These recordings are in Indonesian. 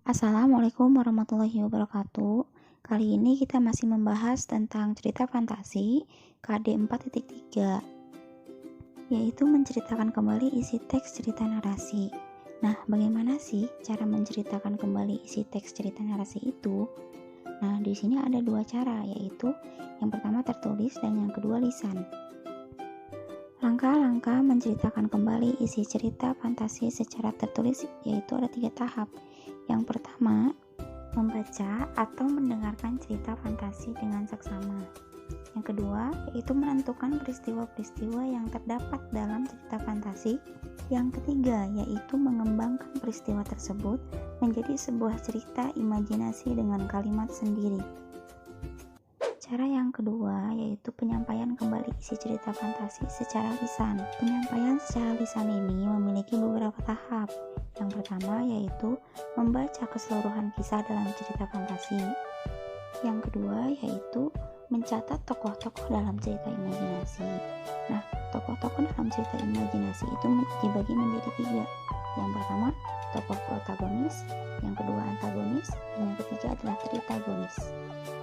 Assalamualaikum warahmatullahi wabarakatuh. Kali ini kita masih membahas tentang cerita fantasi KD 4.3, yaitu menceritakan kembali isi teks cerita narasi. Nah, bagaimana sih cara menceritakan kembali isi teks cerita narasi itu? Nah, di sini ada dua cara, yaitu yang pertama tertulis dan yang kedua lisan. Langkah-langkah menceritakan kembali isi cerita fantasi secara tertulis yaitu ada 3 tahap. Yang pertama, membaca atau mendengarkan cerita fantasi dengan seksama. Yang kedua, yaitu menentukan peristiwa-peristiwa yang terdapat dalam cerita fantasi. Yang ketiga, yaitu mengembangkan peristiwa tersebut menjadi sebuah cerita imajinasi dengan kalimat sendiri. Cara yang kedua yaitu penyampaian kembali isi cerita fantasi secara lisan. Penyampaian secara lisan ini memiliki beberapa tahap. Yang pertama yaitu membaca keseluruhan kisah dalam cerita fantasi. Yang kedua yaitu mencatat tokoh-tokoh dalam cerita imajinasi. Nah, tokoh-tokoh dalam cerita imajinasi itu dibagi menjadi 3. Yang pertama, tokoh protagonis, yang kedua antagonis, dan yang ketiga adalah tritagonis.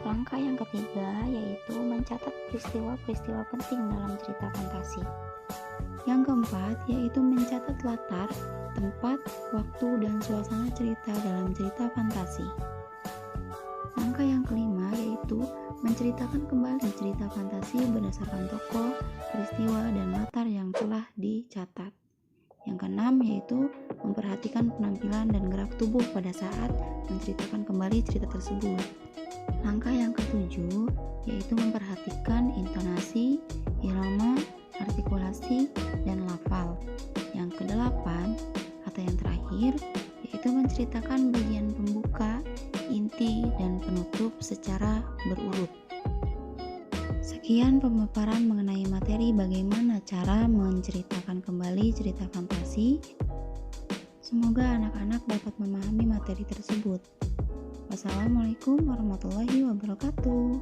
Langkah yang ketiga yaitu mencatat peristiwa-peristiwa penting dalam cerita fantasi. Yang keempat yaitu mencatat latar, tempat, waktu, dan suasana cerita dalam cerita fantasi. Langkah yang kelima yaitu menceritakan kembali cerita fantasi berdasarkan tokoh, peristiwa, dan latar yang telah dicatat. Yang keenam yaitu memperhatikan penampilan dan gerak tubuh pada saat menceritakan kembali cerita tersebut. Langkah yang ketujuh yaitu memperhatikan intonasi, irama, artikulasi, dan lafal. Yang kedelapan atau yang terakhir yaitu menceritakan bagian pembuka, inti, dan penutup secara berurut. Sekian pemaparan mengenai materi bagaimana cara menceritakan kembali cerita fantasi. Semoga anak-anak dapat memahami materi tersebut. Wassalamualaikum warahmatullahi wabarakatuh.